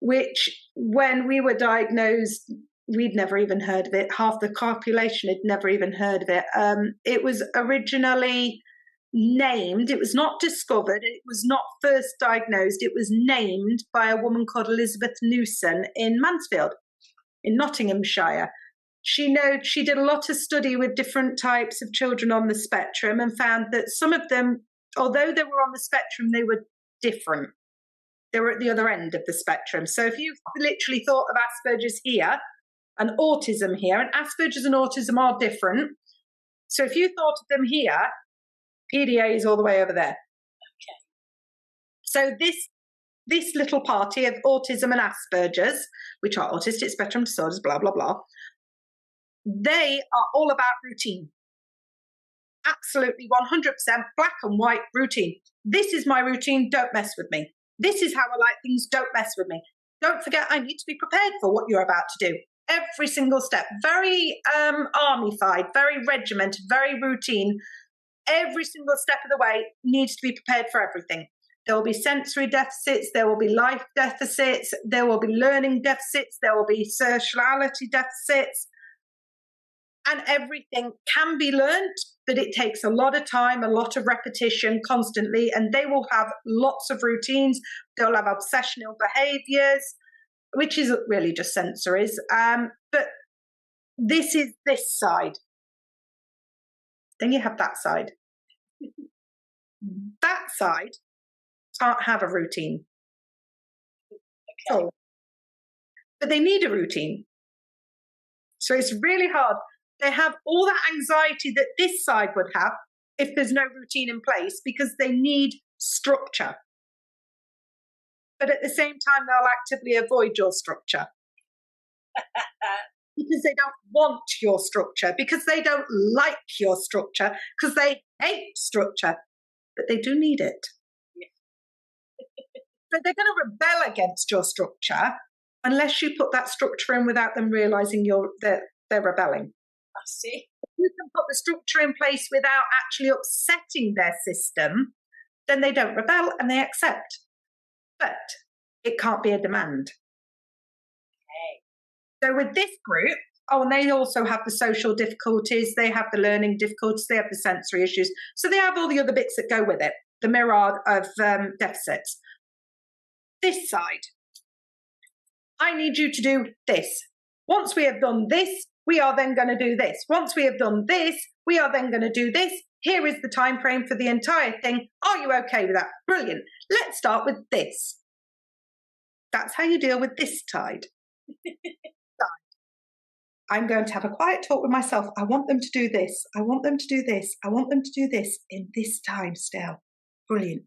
S2: which when we were diagnosed, we'd never even heard of it. Half the population had never even heard of it. It was originally named, it was not discovered, it was not first diagnosed, it was named by a woman called Elizabeth Newson in Mansfield in Nottinghamshire. She did a lot of study with different types of children on the spectrum and found that some of them, although they were on the spectrum, they were different. They were at the other end of the spectrum. So if you literally thought of Asperger's here and autism here, and Asperger's and autism are different. So if you thought of them here, PDA is all the way over there.
S1: Okay.
S2: So this little party of autism and Asperger's, which are autistic spectrum disorders, blah, blah, blah, they are all about routine. Absolutely 100% black and white routine. This is my routine. Don't mess with me. This is how I like things. Don't mess with me. Don't forget, I need to be prepared for what you're about to do. Every single step. Very army-fied, very regimented, very routine. Every single step of the way needs to be prepared for everything. There will be sensory deficits, there will be life deficits, there will be learning deficits, there will be sociality deficits, and everything can be learnt, but it takes a lot of time, a lot of repetition constantly, and they will have lots of routines. They'll have obsessional behaviours, which isn't really just sensories, but this is this side. Then you have that side. That side can't have a routine.
S1: Okay.
S2: So, but they need a routine. So it's really hard. They have all that anxiety that this side would have if there's no routine in place because they need structure. But at the same time, they'll actively avoid your structure. Because they don't want your structure, because they don't like your structure, because they hate structure, but they do need it.
S1: Yeah.
S2: So they're going to rebel against your structure unless you put that structure in without them realising they're rebelling.
S1: I see.
S2: If you can put the structure in place without actually upsetting their system, then they don't rebel and they accept. But it can't be a demand. So with this group, and they also have the social difficulties, they have the learning difficulties, they have the sensory issues. So they have all the other bits that go with it, the myriad of deficits. This side, I need you to do this. Once we have done this, we are then going to do this. Once we have done this, we are then going to do this. Here is the time frame for the entire thing. Are you okay with that? Brilliant. Let's start with this. That's how you deal with this side. I'm going to have a quiet talk with myself. I want them to do this. I want them to do this. I want them to do this in this time scale. Brilliant.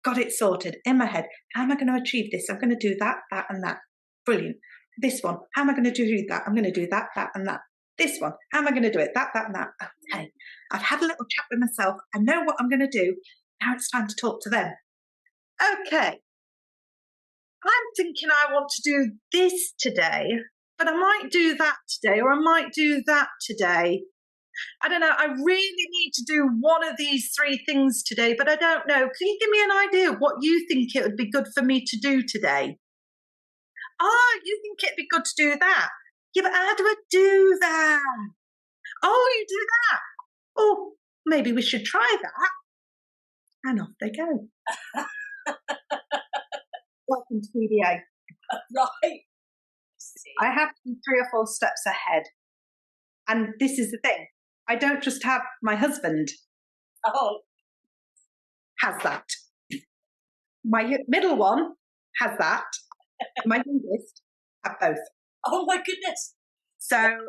S2: Got it sorted in my head. How am I going to achieve this? I'm going to do that, that, and that. Brilliant. This one. How am I going to do that? I'm going to do that, that, and that. This one. How am I going to do it? That, that, and that. Okay. I've had a little chat with myself. I know what I'm going to do. Now it's time to talk to them. Okay. I'm thinking I want to do this today, but I might do that today, or I might do that today. I don't know. I really need to do one of these three things today, but I don't know. Can you give me an idea of what you think it would be good for me to do today? Oh, you think it'd be good to do that? Yeah, but how do I do that? Oh, you do that. Oh, maybe we should try that. And off they go. Welcome to PDA.
S1: Right.
S2: I have to be 3 or 4 steps ahead. And this is the thing. I don't just have my husband
S1: Oh.
S2: has that. My middle one has that. My youngest have both.
S1: Oh my goodness.
S2: So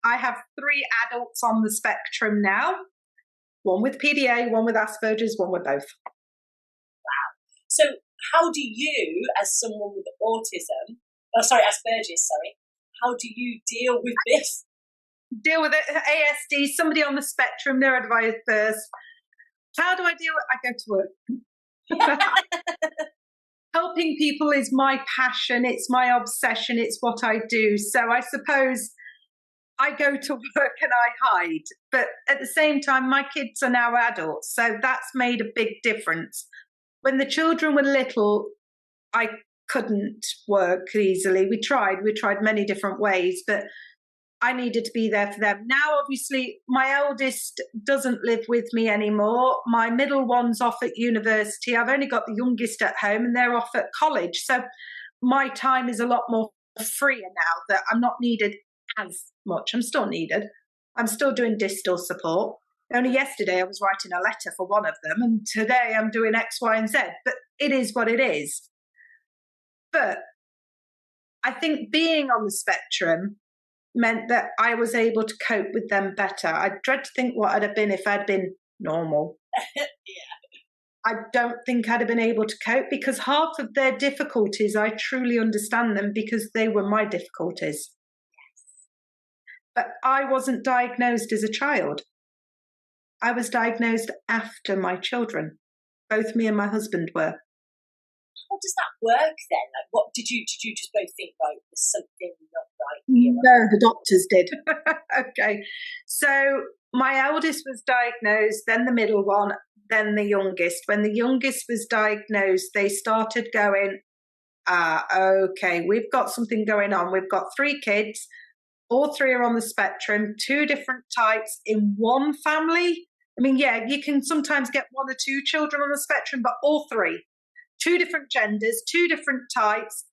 S2: I have 3 adults on the spectrum now. One with PDA, one with Asperger's, one with both.
S1: So how do you, as someone with autism, Asperger's, how do you deal with this?
S2: Deal with it. ASD, somebody on the spectrum, neurodiverse. How do I deal with it? I go to work. Helping people is my passion. It's my obsession. It's what I do. So I suppose I go to work and I hide. But at the same time, my kids are now adults. So that's made a big difference. When the children were little, I couldn't work easily. We tried many different ways, but I needed to be there for them. Now, obviously, my eldest doesn't live with me anymore. My middle one's off at university. I've only got the youngest at home and they're off at college. So my time is a lot more freer now that I'm not needed as much. I'm still needed. I'm still doing distal support. Only yesterday I was writing a letter for one of them, and today I'm doing X, Y, and Z. But it is what it is. But I think being on the spectrum meant that I was able to cope with them better. I dread to think what I'd have been if I'd been normal.
S1: Yeah.
S2: I don't think I'd have been able to cope because half of their difficulties, I truly understand them because they were my difficulties.
S1: Yes.
S2: But I wasn't diagnosed as a child. I was diagnosed after my children. Both me and my husband were.
S1: How does that work then? Like, what did you just both think, right, there's something not right here?
S2: No, the doctors did. Okay. So my eldest was diagnosed, then the middle one, then the youngest. When the youngest was diagnosed, they started going, okay, we've got something going on. We've got 3 kids. All 3 are on the spectrum, 2 different types in one family. I mean, yeah, you can sometimes get 1 or 2 children on the spectrum, but all 3. 2 different genders, 2 different types.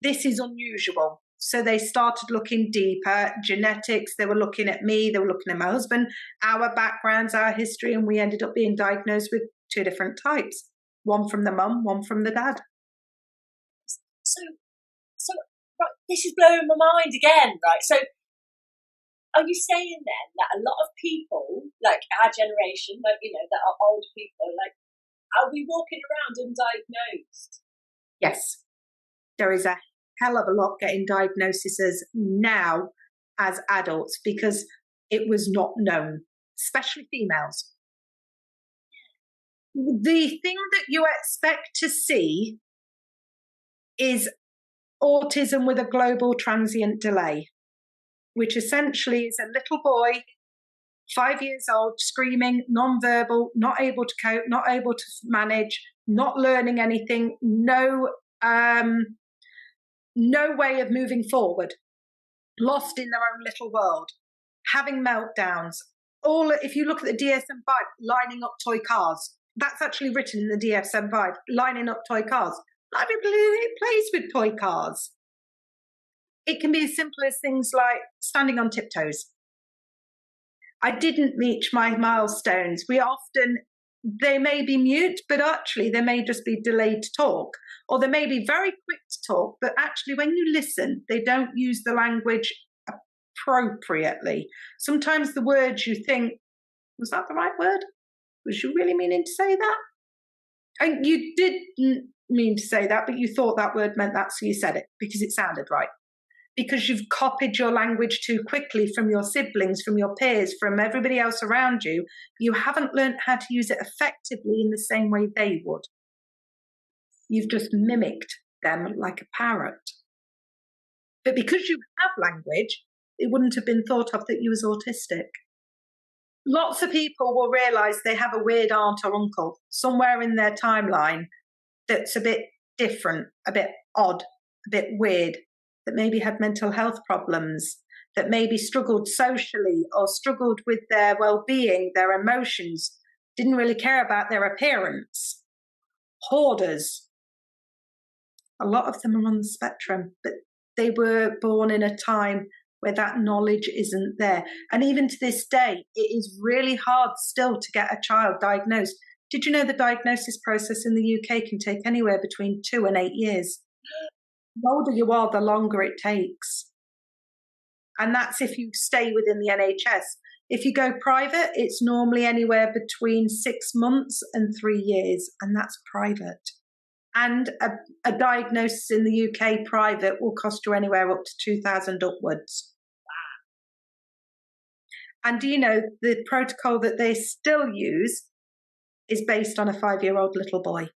S2: This is unusual. So they started looking deeper, genetics, they were looking at me, they were looking at my husband, our backgrounds, our history, and we ended up being diagnosed with 2 different types. One from the mum, one from the dad.
S1: So right, this is blowing my mind again, right? So are you saying then that a lot of people, like our generation, like, that are old people, like, are we walking around undiagnosed?
S2: Yes. There is a hell of a lot getting diagnoses now as adults because it was not known, especially females. The thing that you expect to see is autism with a global transient delay, which essentially is a little boy, 5 years old, screaming, non-verbal, not able to cope, not able to manage, not learning anything, no way of moving forward, lost in their own little world, having meltdowns. All, if you look at the DSM-5, lining up toy cars, that's actually written in the DSM-5, lining up toy cars. Not everybody plays with toy cars. It can be as simple as things like standing on tiptoes. I didn't reach my milestones. They may be mute, but actually they may just be delayed to talk. Or they may be very quick to talk, but actually when you listen, they don't use the language appropriately. Sometimes the words you think, was that the right word? Was you really meaning to say that? And you didn't mean to say that, but you thought that word meant that, so you said it because it sounded right. Because you've copied your language too quickly from your siblings, from your peers, from everybody else around you. You haven't learned how to use it effectively in the same way they would. You've just mimicked them like a parrot. But because you have language, it wouldn't have been thought of that you was autistic. Lots of people will realise they have a weird aunt or uncle somewhere in their timeline that's a bit different, a bit odd, a bit weird, that maybe had mental health problems, that maybe struggled socially or struggled with their well-being, their emotions, didn't really care about their appearance. Hoarders. A lot of them are on the spectrum, but they were born in a time where that knowledge isn't there. And even to this day, it is really hard still to get a child diagnosed. Did you know the diagnosis process in the UK can take anywhere between 2 and 8 years? The older you are, the longer it takes. And that's if you stay within the NHS. If you go private, it's normally anywhere between 6 months and 3 years, and that's private. And a diagnosis in the UK private will cost you anywhere up to 2,000 upwards. And do you know the protocol that they still use is based on a 5-year-old little boy?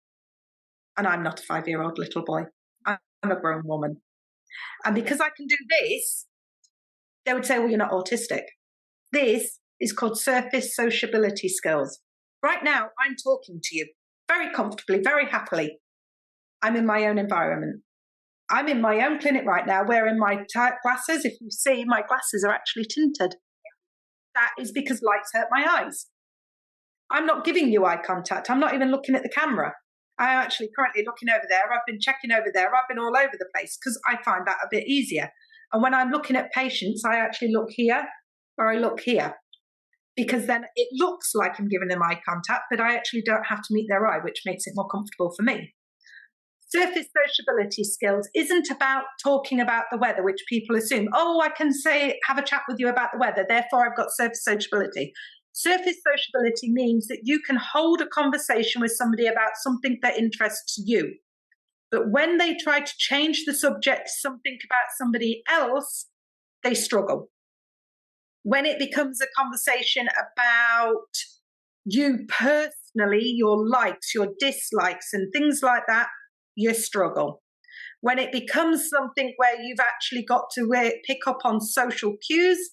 S2: And I'm not a 5-year-old little boy. I'm a grown woman. And because I can do this, they would say, well, you're not autistic. This is called surface sociability skills. Right now, I'm talking to you very comfortably, very happily. I'm in my own environment. I'm in my own clinic right now, wearing my glasses. If you see, my glasses are actually tinted. That is because lights hurt my eyes. I'm not giving you eye contact. I'm not even looking at the camera. I'm actually currently looking over there. I've been checking over there. I've been all over the place because I find that a bit easier. And when I'm looking at patients, I actually look here or I look here, because then it looks like I'm giving them eye contact, but I actually don't have to meet their eye, which makes it more comfortable for me. Surface sociability skills isn't about talking about the weather, which people assume, oh, I can say, have a chat with you about the weather, therefore I've got surface sociability. Surface sociability means that you can hold a conversation with somebody about something that interests you. But when they try to change the subject to something about somebody else, they struggle. When it becomes a conversation about you personally, your likes, your dislikes, and things like that, you struggle. When it becomes something where you've actually got to pick up on social cues,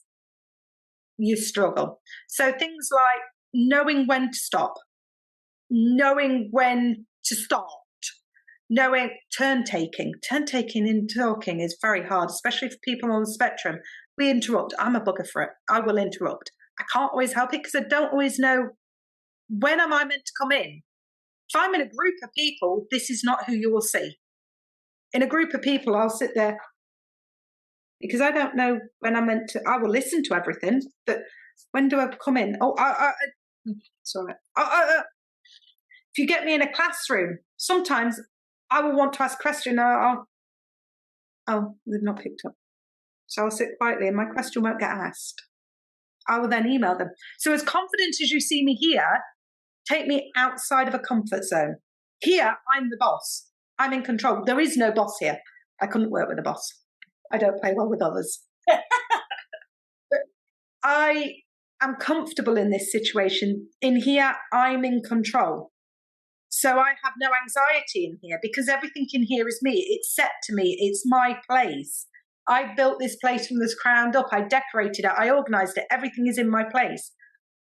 S2: you struggle. So things like knowing when to stop, knowing when to start, knowing turn taking. Turn taking in talking is very hard, especially for people on the spectrum. We interrupt. I'm a bugger for it. I will interrupt. I can't always help it because I don't always know when am I meant to come in. If I'm in a group of people, this is not who you will see. In a group of people, I'll sit there because I don't know when I'm meant to. I will listen to everything, but when do I come in? Oh, sorry. If you get me in a classroom, sometimes I will want to ask a question. Oh, they've not picked up. So I'll sit quietly and my question won't get asked. I will then email them. So as confident as you see me here, take me outside of a comfort zone. Here, I'm the boss. I'm in control. There is no boss here. I couldn't work with a boss. I don't play well with others. But I am comfortable in this situation. In here, I'm in control. So I have no anxiety in here because everything in here is me. It's set to me. It's my place. I built this place from the ground up. I decorated it. I organised it. Everything is in my place.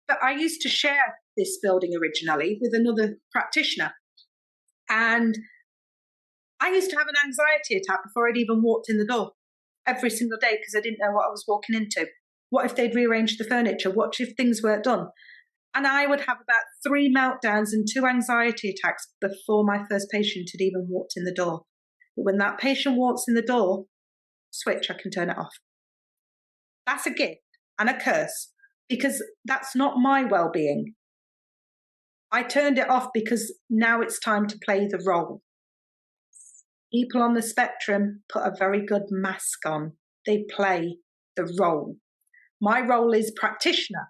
S2: But I used to share this building originally with another practitioner. And I used to have an anxiety attack before I'd even walked in the door every single day because I didn't know what I was walking into. What if they'd rearranged the furniture? What if things weren't done? And I would have about 3 meltdowns and 2 anxiety attacks before my first patient had even walked in the door. But when that patient walks in the door, switch, I can turn it off. That's a gift and a curse because that's not my well-being. I turned it off because now it's time to play the role. People on the spectrum put a very good mask on. They play the role. My role is practitioner.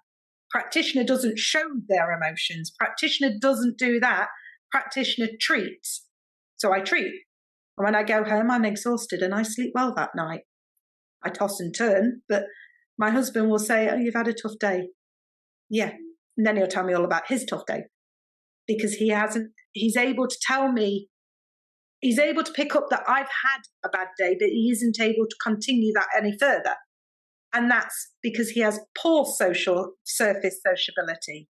S2: Practitioner doesn't show their emotions. Practitioner doesn't do that. Practitioner treats. So I treat. And when I go home, I'm exhausted and I sleep well that night. I toss and turn, but my husband will say, oh, you've had a tough day. Yeah. And then he'll tell me all about his tough day because he's able to tell me, he's able to pick up that I've had a bad day, but he isn't able to continue that any further. And that's because he has poor surface sociability.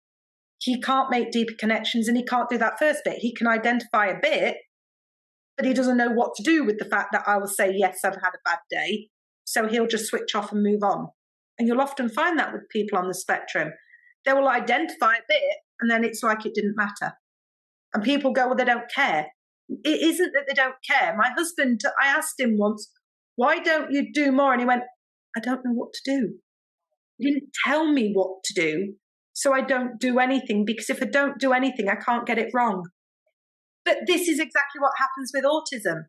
S2: He can't make deeper connections and he can't do that first bit. He can identify a bit, but he doesn't know what to do with the fact that I will say, yes, I've had a bad day. So he'll just switch off and move on. And you'll often find that with people on the spectrum. They will identify a bit and then it's like it didn't matter. And people go, well, they don't care. It isn't that they don't care. My husband, I asked him once, why don't you do more? And he went, I don't know what to do. He didn't tell me what to do. So I don't do anything, because if I don't do anything, I can't get it wrong. But this is exactly what happens with autism.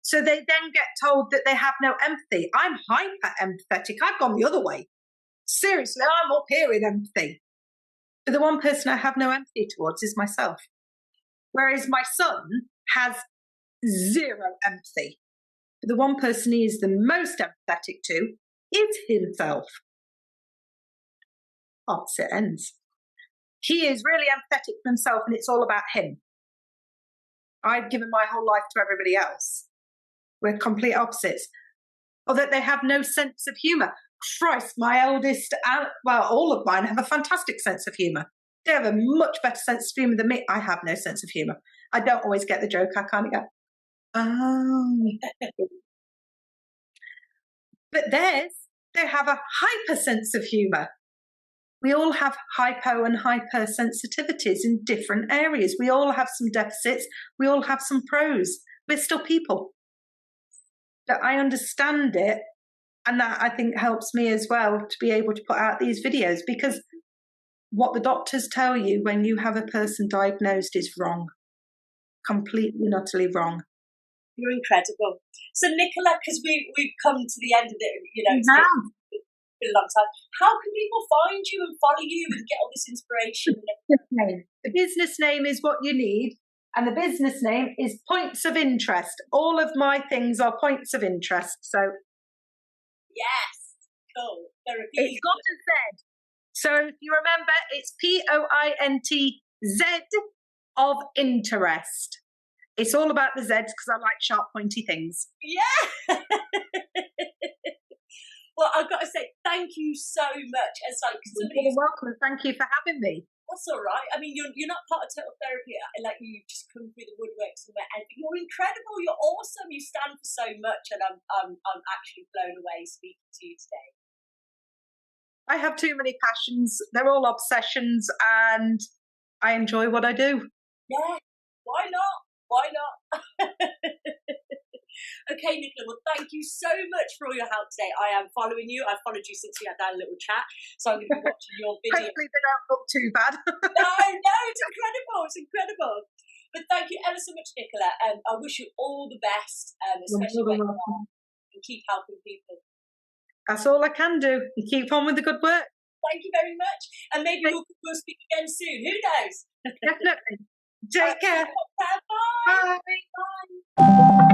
S2: So they then get told that they have no empathy. I'm hyper empathetic. I've gone the other way. Seriously, I'm up here in empathy. But the one person I have no empathy towards is myself. Whereas my son has zero empathy. But the one person he is the most empathetic to is himself. Opposite ends. He is really empathetic for himself, and it's all about him. I've given my whole life to everybody else. We're complete opposites. Or that they have no sense of humour. Christ, my eldest, well, all of mine have a fantastic sense of humour. They have a much better sense of humour than me. I have no sense of humour. I don't always get the joke. I kind of go, oh. But theirs, they have a hyper sense of humour. We all have hypo and hypersensitivities in different areas. We all have some deficits. We all have some pros. We're still people. But I understand it, and that I think helps me as well to be able to put out these videos, because what the doctors tell you when you have a person diagnosed is wrong. Completely and utterly wrong.
S1: You're incredible. So Nicola, because we've come to the end of it, it's been a long time. How can people find you and follow you and get all this inspiration?
S2: The business name is what you need, and the business name is Pointz of Interest. All of my things are points of interest. So
S1: yes, cool.
S2: It's got a Z. So if you remember, it's POINTZ of interest. It's all about the Z's because I like sharp, pointy things.
S1: Yeah. Well, I've got to say, thank you so much.
S2: You're welcome. Thank you for having me.
S1: That's all right. I mean, you're not part of total therapy, like you just come through the woodwork somewhere. And you're incredible. You're awesome. You stand for so much, and I'm actually blown away speaking to you today.
S2: I have too many passions. They're all obsessions, and I enjoy what I do.
S1: Yeah. Why not? Why not? Okay, Nicola, well, thank you so much for all your help today. I am following you. I've followed you since we had that little chat, so I'm going to be watching your video.
S2: Hopefully they don't look too bad.
S1: No, it's incredible. It's incredible. But thank you ever so much, Nicola. I wish you all the best, especially when you are, and keep helping people.
S2: That's all I can do. You keep on with the good work.
S1: Thank you very much. And maybe we'll speak again soon. Who knows?
S2: Definitely. Take care.
S1: Bye.
S2: Bye.
S1: Bye.